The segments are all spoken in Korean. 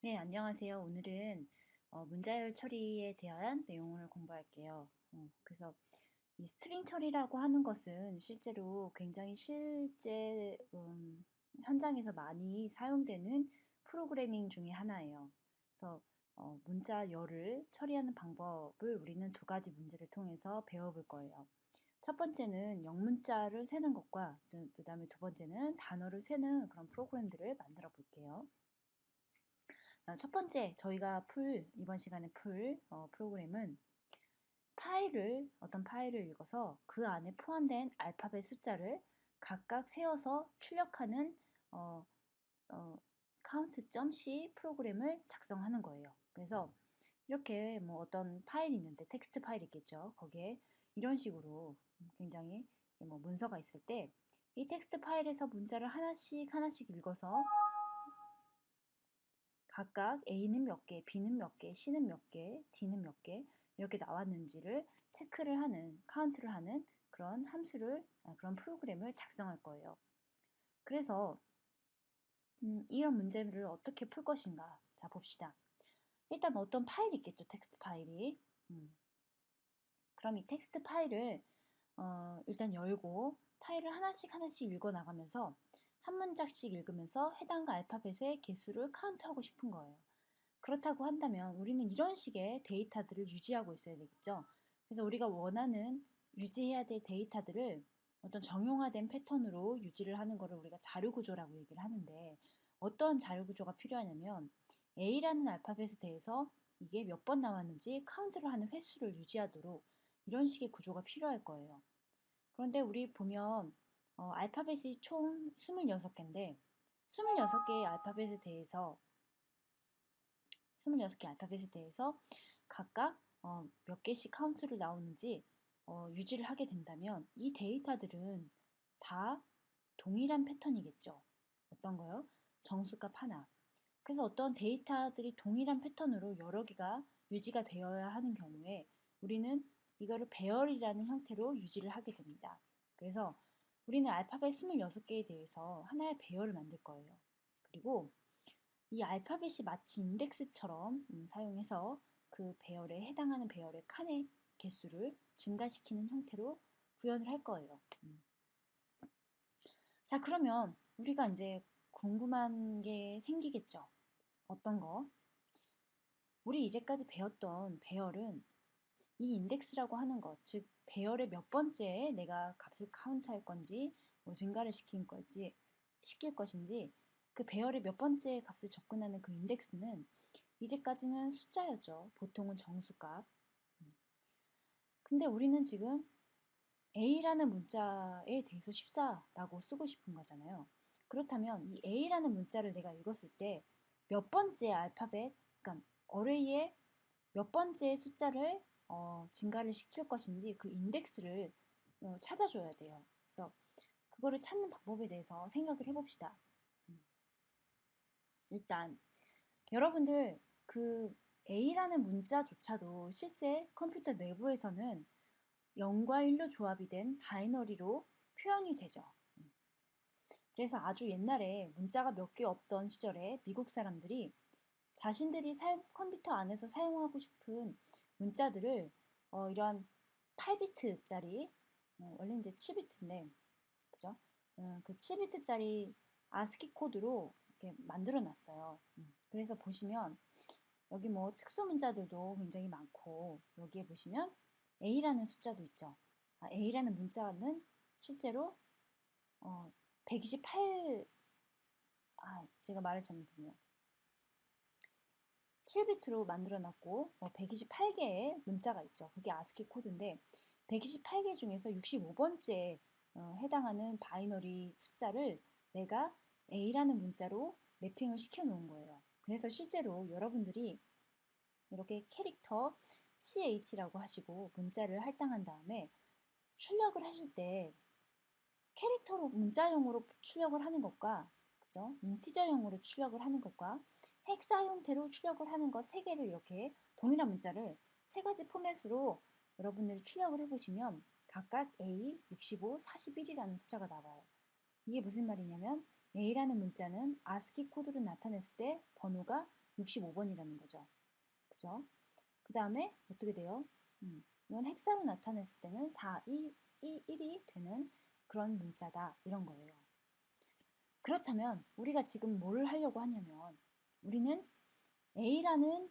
네, 안녕하세요. 오늘은 문자열 처리에 대한 내용을 공부할게요. 그래서 이 스트링 처리라고 하는 것은 실제로 굉장히 실제 현장에서 많이 사용되는 프로그래밍 중에 하나예요. 그래서 문자열을 처리하는 방법을 우리는 두 가지 문제를 통해서 배워볼 거예요. 첫 번째는 영문자를 세는 것과 그다음에 두 번째는 단어를 세는 그런 프로그램들을 만들어 볼게요. 첫 번째, 저희가 이번 시간에 프로그램은 어떤 파일을 읽어서 그 안에 포함된 알파벳 숫자를 각각 세어서 출력하는 어, 어, count.c 프로그램을 작성하는 거예요. 그래서 이렇게 뭐 어떤 파일이 있는데 텍스트 파일이 있겠죠. 거기에 이런 식으로 굉장히 뭐 문서가 있을 때 이 텍스트 파일에서 문자를 하나씩 하나씩 읽어서 각각 A는 몇 개, B는 몇 개, C는 몇 개, D는 몇 개 이렇게 나왔는지를 체크를 하는, 카운트를 하는 그런 프로그램을 작성할 거예요. 그래서 이런 문제를 어떻게 풀 것인가? 자, 봅시다. 일단 어떤 파일이 있겠죠, 텍스트 파일이. 그럼 이 텍스트 파일을 일단 열고 파일을 하나씩 하나씩 읽어 나가면서 한 문장씩 읽으면서 해당 알파벳의 개수를 카운트하고 싶은 거예요. 그렇다고 한다면 우리는 이런 식의 데이터들을 유지하고 있어야 되겠죠. 그래서 우리가 원하는 유지해야 될 데이터들을 어떤 정형화된 패턴으로 유지를 하는 것을 우리가 자료구조라고 얘기를 하는데 어떤 자료구조가 필요하냐면 A라는 알파벳에 대해서 이게 몇 번 나왔는지 카운트를 하는 횟수를 유지하도록 이런 식의 구조가 필요할 거예요. 그런데 우리 보면 알파벳이 총 26개인데 26개의 알파벳에 대해서 26개 알파벳에 대해서 각각 몇 개씩 카운트를 나오는지 유지를 하게 된다면 이 데이터들은 다 동일한 패턴이겠죠. 어떤 거요? 정수값 하나. 그래서 어떤 데이터들이 동일한 패턴으로 여러 개가 유지가 되어야 하는 경우에 우리는 이거를 배열이라는 형태로 유지를 하게 됩니다. 그래서 우리는 알파벳 26개에 대해서 하나의 배열을 만들 거예요. 그리고 이 알파벳이 마치 인덱스처럼 사용해서 그 배열에 해당하는 배열의 칸의 개수를 증가시키는 형태로 구현을 할 거예요. 자, 그러면 우리가 이제 궁금한 게 생기겠죠. 어떤 거? 우리 이제까지 배웠던 배열은 이 인덱스라고 하는 것, 즉 배열의 몇 번째에 내가 값을 카운트할 건지, 뭐 증가를 시킬 것인지, 그 배열의 몇 번째 값을 접근하는 그 인덱스는 이제까지는 숫자였죠. 보통은 정수값. 근데 우리는 지금 A라는 문자에 대해서 14라고 쓰고 싶은 거잖아요. 그렇다면 이 A라는 문자를 내가 읽었을 때 몇 번째 알파벳, 그러니까 어레이의 몇 번째 숫자를 증가를 시킬 것인지 그 인덱스를 찾아줘야 돼요. 그래서 그거를 찾는 방법에 대해서 생각을 해봅시다. 일단 여러분들 그 A라는 문자조차도 실제 컴퓨터 내부에서는 0과 1로 조합이 된 바이너리로 표현이 되죠. 그래서 아주 옛날에 문자가 몇 개 없던 시절에 미국 사람들이 자신들이 컴퓨터 안에서 사용하고 싶은 문자들을 이런 8비트짜리 원래 이제 7비트인데 그죠? 그 7비트짜리 아스키 코드로 이렇게 만들어 놨어요. 그래서 보시면 여기 뭐 특수 문자들도 굉장히 많고 여기에 보시면 A라는 숫자도 있죠. A라는 문자는 실제로 128 제가 말을 잘못했네요. 7비트로 만들어 놨고 128개의 문자가 있죠. 그게 아스키 코드인데 128개 중에서 65번째 해당하는 바이너리 숫자를 내가 A라는 문자로 매핑을 시켜 놓은 거예요. 그래서 실제로 여러분들이 이렇게 캐릭터 CH라고 하시고 문자를 할당한 다음에 출력을 하실 때 캐릭터로 문자형으로 출력을 하는 것과 그죠? 인티저형으로 출력을 하는 것과 헥사 형태로 출력을 하는 것 세 개를 이렇게 동일한 문자를 세 가지 포맷으로 여러분들이 출력을 해보시면 각각 A, 65, 41이라는 숫자가 나와요. 이게 무슨 말이냐면 A라는 문자는 아스키 코드로 나타냈을 때 번호가 65번이라는 거죠. 그죠? 그 다음에 어떻게 돼요? 이건 헥사로 나타냈을 때는 4, 2, 1이 되는 그런 문자다. 이런 거예요. 그렇다면 우리가 지금 뭘 하려고 하냐면 우리는 A라는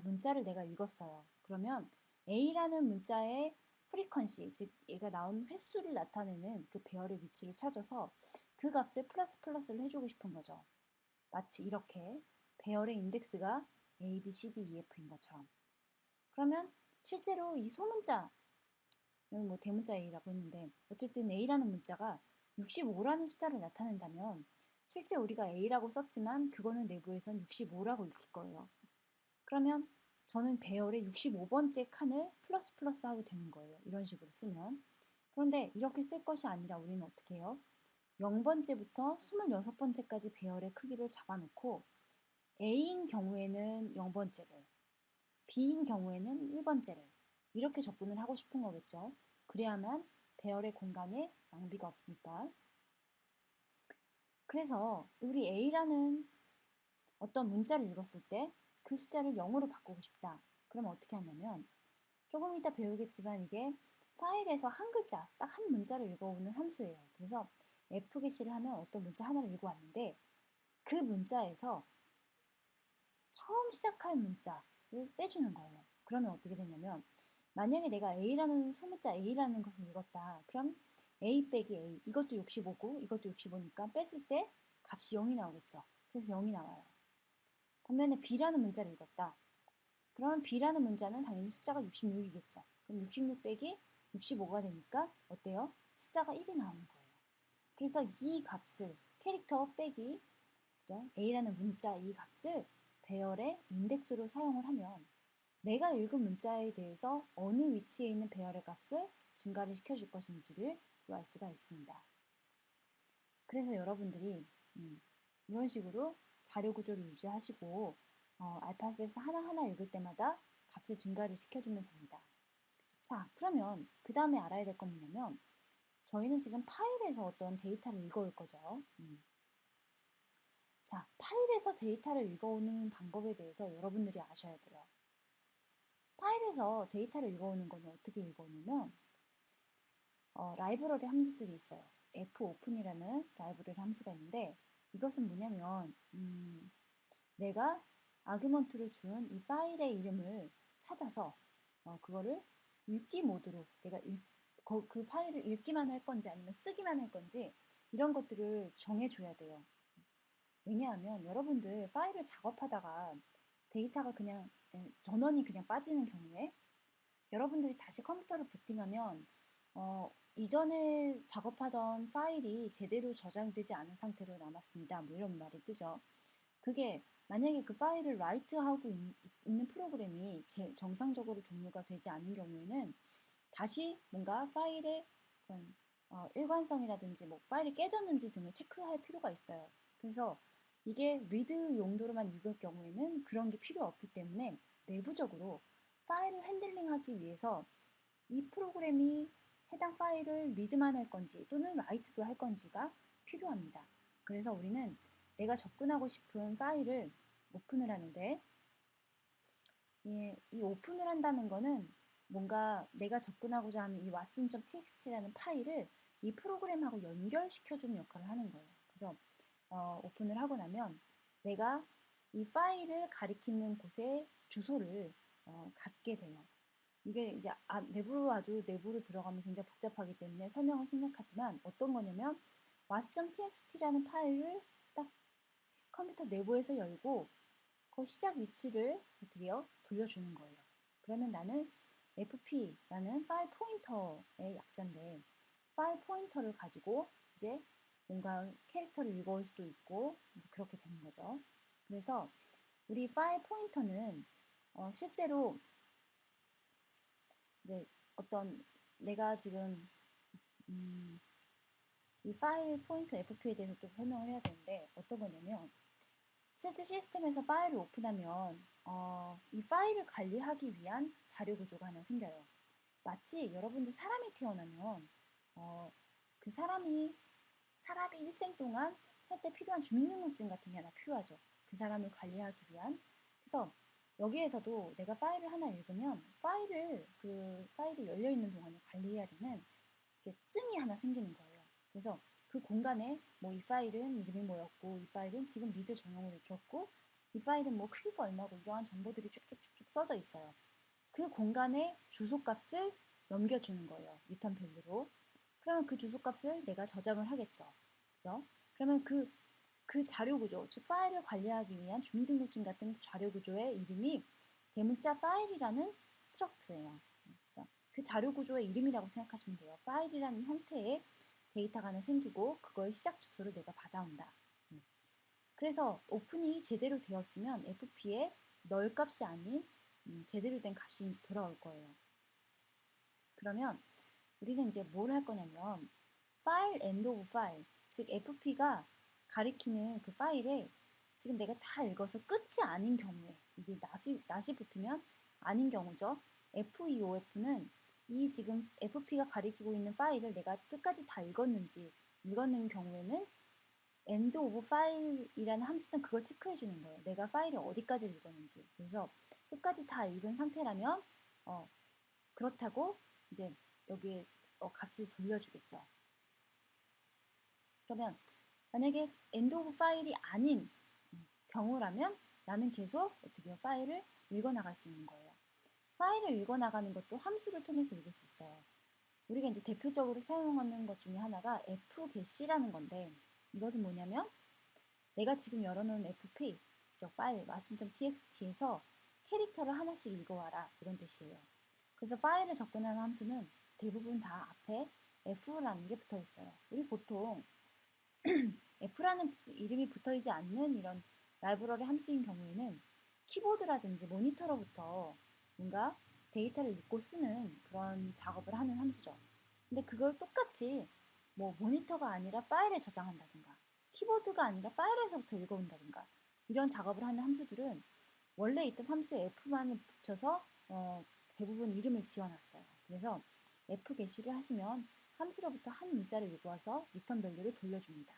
문자를 내가 읽었어요. 그러면 A라는 문자의 프리퀀시, 즉 얘가 나온 횟수를 나타내는 그 배열의 위치를 찾아서 그 값을 플러스를 해주고 싶은 거죠. 마치 이렇게 배열의 인덱스가 A, B, C, D, E, F인 것처럼. 그러면 실제로 이 소문자, 여기 뭐 대문자 A라고 했는데 어쨌든 A라는 문자가 65라는 숫자를 나타낸다면 실제 우리가 A라고 썼지만 그거는 내부에선 65라고 읽힐 거예요. 그러면 저는 배열의 65번째 칸을 플러스 하게 되는 거예요. 이런 식으로 쓰면. 그런데 이렇게 쓸 것이 아니라 우리는 어떻게 해요? 0번째부터 26번째까지 배열의 크기를 잡아놓고 A인 경우에는 0번째를, B인 경우에는 1번째를 이렇게 접근을 하고 싶은 거겠죠. 그래야만 배열의 공간에 낭비가 없으니까. 그래서 우리 A라는 어떤 문자를 읽었을 때 그 숫자를 0으로 바꾸고 싶다. 그러면 어떻게 하냐면 조금 이따 배우겠지만 이게 파일에서 한 글자, 딱 한 문자를 읽어오는 함수예요. 그래서 fget를 하면 어떤 문자 하나를 읽어왔는데 그 문자에서 처음 시작할 문자를 빼주는 거예요. 그러면 어떻게 되냐면 만약에 내가 A라는 소문자 A라는 것을 읽었다. 그럼 A 빼기 A 이것도 65고 이것도 65니까 뺐을 때 값이 0이 나오겠죠. 그래서 0이 나와요. 반면에 B라는 문자를 읽었다. 그러면 B라는 문자는 당연히 숫자가 66이겠죠. 그럼 66 빼기 65가 되니까 어때요? 숫자가 1이 나오는 거예요. 그래서 이 값을 캐릭터 빼기 A라는 문자 이 값을 배열의 인덱스로 사용을 하면 내가 읽은 문자에 대해서 어느 위치에 있는 배열의 값을 증가를 시켜줄 것인지를 알 수가 있습니다. 그래서 여러분들이 이런 식으로 자료 구조를 유지하시고 알파벳을 하나하나 읽을 때마다 값을 증가를 시켜주면 됩니다. 자, 그러면 그 다음에 알아야 될 건 뭐냐면 저희는 지금 파일에서 어떤 데이터를 읽어올 거죠. 자, 파일에서 데이터를 읽어오는 방법에 대해서 여러분들이 아셔야 돼요. 파일에서 데이터를 읽어오는 건 어떻게 읽어오냐면 라이브러리 함수들이 있어요. fopen이라는 라이브러리 함수가 있는데 이것은 뭐냐면 내가 아규먼트를 준 이 파일의 이름을 찾아서 그거를 읽기 모드로 내가 그 파일을 읽기만 할 건지 아니면 쓰기만 할 건지 이런 것들을 정해줘야 돼요. 왜냐하면 여러분들 파일을 작업하다가 데이터가 그냥 전원이 그냥 빠지는 경우에 여러분들이 다시 컴퓨터를 부팅하면 이전에 작업하던 파일이 제대로 저장되지 않은 상태로 남았습니다. 뭐 이런 말이 뜨죠. 그게 만약에 그 파일을 라이트하고 있는 프로그램이 정상적으로 종료가 되지 않은 경우에는 다시 뭔가 파일의 일관성이라든지 뭐 파일이 깨졌는지 등을 체크할 필요가 있어요. 그래서 이게 리드 용도로만 읽을 경우에는 그런 게 필요 없기 때문에 내부적으로 파일을 핸들링하기 위해서 이 프로그램이 해당 파일을 리드만 할 건지 또는 라이트도 할 건지가 필요합니다. 그래서 우리는 내가 접근하고 싶은 파일을 오픈을 하는데 이 오픈을 한다는 거는 뭔가 내가 접근하고자 하는 이 watson.txt라는 파일을 이 프로그램하고 연결시켜주는 역할을 하는 거예요. 그래서 오픈을 하고 나면 내가 이 파일을 가리키는 곳의 주소를 갖게 돼요. 이게 이제 내부로 아주 내부로 들어가면 굉장히 복잡하기 때문에 설명을 생략하지만 어떤 거냐면 was.txt라는 파일을 딱 컴퓨터 내부에서 열고 그 시작 위치를 어떻게 해요? 돌려주는 거예요. 그러면 나는 fp라는 파일 포인터의 약자인데 파일 포인터를 가지고 이제 뭔가 캐릭터를 읽어올 수도 있고 이제 그렇게 되는 거죠. 그래서 우리 파일 포인터는 실제로 이제 어떤 내가 지금 이 파일 포인터 fp에 대해서 좀 설명을 해야 되는데 어떤 거냐면 실제 시스템에서 파일을 오픈하면 이 파일을 관리하기 위한 자료 구조가 하나 생겨요. 마치 여러분들 사람이 태어나면 그 사람이 일생 동안 할 때 필요한 주민등록증 같은 게 하나 필요하죠. 그 사람을 관리하기 위한. 그래서 여기에서도 내가 파일을 하나 읽으면 그 파일이 열려 있는 동안에 관리해야 되는 증이 하나 생기는 거예요. 그래서 그 공간에 뭐 이 파일은 이름이 뭐였고, 이 파일은 지금 미드 전용으로 익혔고, 이 파일은 뭐 크기가 얼마고, 이러한 정보들이 쭉쭉쭉쭉 써져 있어요. 그 공간에 주소값을 넘겨주는 거예요. 리턴 밸류로. 그러면 그 주소값을 내가 저장을 하겠죠. 그죠? 그러면 그 자료 구조, 즉 파일을 관리하기 위한 주민등록증 같은 자료 구조의 이름이 대문자 파일이라는 스트럭트예요. 그러니까 그 자료 구조의 이름이라고 생각하시면 돼요. 파일이라는 형태의 데이터가 하나 생기고 그거의 시작 주소를 내가 받아온다. 그래서 오픈이 제대로 되었으면 FP에 널 값이 아닌 제대로 된 값이 이제 돌아올 거예요. 그러면 우리는 이제 뭘 할 거냐면 파일 엔드 오브 파일, 즉 FP가 가리키는 그 파일에 지금 내가 다 읽어서 끝이 아닌 경우에, 이게 낫이 붙으면 아닌 경우죠. FEOF는 이 지금 FP가 가리키고 있는 파일을 내가 끝까지 다 읽었는 경우에는 end of file이라는 함수는 그걸 체크해 주는 거예요. 내가 파일이 어디까지 읽었는지. 그래서 끝까지 다 읽은 상태라면 그렇다고 이제 여기에 값을 돌려주겠죠. 그러면 만약에 end of file이 아닌 경우라면 나는 계속 어떻게 파일을 읽어나갈 수 있는 거예요. 파일을 읽어나가는 것도 함수를 통해서 읽을 수 있어요. 우리가 이제 대표적으로 사용하는 것 중에 하나가 fget라는 건데, 이것은 뭐냐면 내가 지금 열어놓은 fp, 파일 master.txt에서 캐릭터를 하나씩 읽어와라, 이런 뜻이에요. 그래서 파일을 접근하는 함수는 대부분 다 앞에 f라는 게 붙어 있어요. 우리 보통 f라는 이름이 붙어있지 않는 이런 라이브러리 함수인 경우에는 키보드라든지 모니터로부터 뭔가 데이터를 읽고 쓰는 그런 작업을 하는 함수죠. 근데 그걸 똑같이 뭐 모니터가 아니라 파일에 저장한다든가, 키보드가 아니라 파일에서부터 읽어온다든가, 이런 작업을 하는 함수들은 원래 있던 함수에 f만을 붙여서 대부분 이름을 지어놨어요. 그래서 f 게시를 하시면 함수로부터 한 문자를 읽어와서 리턴 밸류를 돌려줍니다.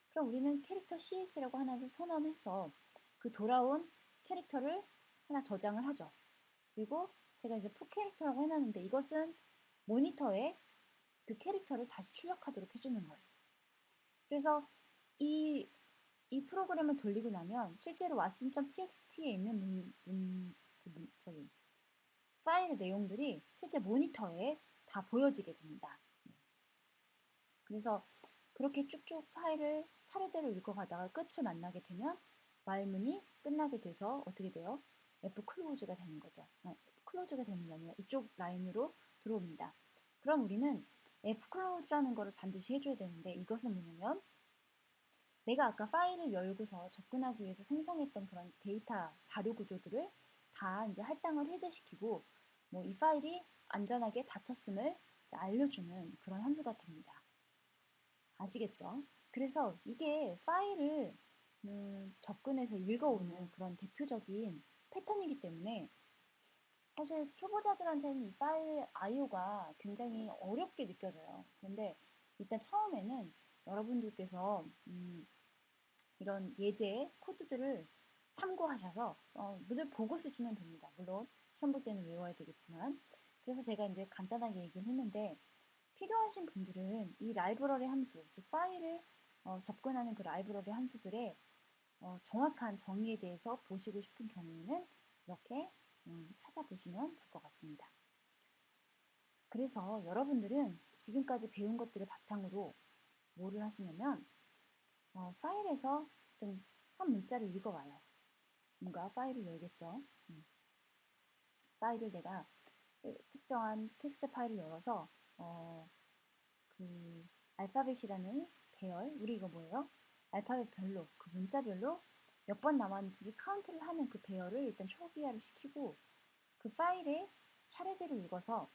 그럼 우리는 캐릭터 ch라고 하나를 선언해서 그 돌아온 캐릭터를 하나 저장을 하죠. 그리고 제가 이제 푸 캐릭터라고 해놨는데 이것은 모니터에 그 캐릭터를 다시 출력하도록 해주는 거예요. 그래서 이 프로그램을 돌리고 나면 실제로 watson.txt에 있는 파일의 내용들이 실제 모니터에 다 보여지게 됩니다. 그래서 그렇게 쭉쭉 파일을 차례대로 읽어가다가 끝을 만나게 되면 말문이 끝나게 돼서 어떻게 돼요? F 클로즈가 되는 거죠. 클로즈가 되는 게 아니라 이쪽 라인으로 들어옵니다. 그럼 우리는 F 클로즈라는 거를 반드시 해줘야 되는데, 이것은 뭐냐면 내가 아까 파일을 열고서 접근하기 위해서 생성했던 그런 데이터 자료 구조들을 다 이제 할당을 해제시키고 뭐 이 파일이 안전하게 닫혔음을 알려주는 그런 함수가 됩니다. 아시겠죠? 그래서 이게 파일을 접근해서 읽어오는 그런 대표적인 패턴이기 때문에 사실 초보자들한테는 이 파일 IO가 굉장히 어렵게 느껴져요. 그런데 일단 처음에는 여러분들께서 이런 예제 코드들을 참고하셔서 늘 보고 쓰시면 됩니다. 물론 시험 볼 때는 외워야 되겠지만. 그래서 제가 이제 간단하게 얘기를 했는데, 필요하신 분들은 이 라이브러리 함수, 즉 파일을 접근하는 그 라이브러리 함수들의 정확한 정의에 대해서 보시고 싶은 경우에는 이렇게 찾아보시면 될 것 같습니다. 그래서 여러분들은 지금까지 배운 것들을 바탕으로 뭐를 하시냐면 파일에서 어떤 한 문자를 읽어와요. 뭔가 파일을 열겠죠. 파일을 내가 특정한 텍스트 파일을 열어서 그 알파벳이라는 배열, 우리 이거 뭐예요? 알파벳별로, 그 문자별로 몇 번 남았는지 카운트를 하는 그 배열을 일단 초기화를 시키고 그 파일에 차례대로 읽어서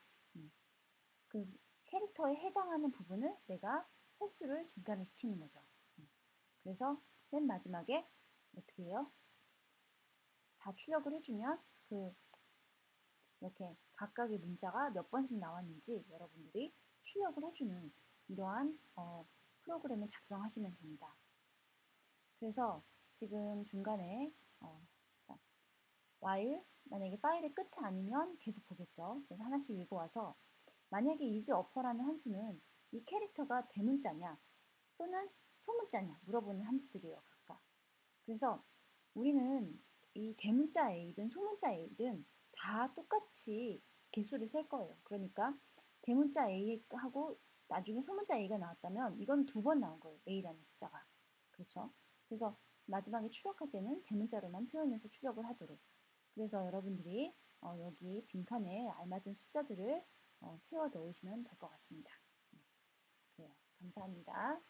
그 캐릭터에 해당하는 부분을 내가 횟수를 증가를 시키는 거죠. 그래서 맨 마지막에 어떻게 해요? 다 출력을 해주면 이렇게 각각의 문자가 몇 번씩 나왔는지 여러분들이 출력을 해주는 이러한 프로그램을 작성하시면 됩니다. 그래서 지금 중간에 자, while 만약에 파일의 끝이 아니면 계속 보겠죠. 그래서 하나씩 읽어와서 만약에 is upper라는 함수는 이 캐릭터가 대문자냐 또는 소문자냐 물어보는 함수들이에요. 각각. 그래서 우리는 이 대문자 A든 소문자 A든 다 똑같이 개수를 셀 거예요. 그러니까 대문자 A하고 나중에 소문자 A가 나왔다면 이건 두 번 나온 거예요. A라는 숫자가. 그렇죠? 그래서 마지막에 출력할 때는 대문자로만 표현해서 출력을 하도록. 그래서 여러분들이 여기 빈칸에 알맞은 숫자들을 채워 넣으시면 될 것 같습니다. 네, 그래요. 감사합니다.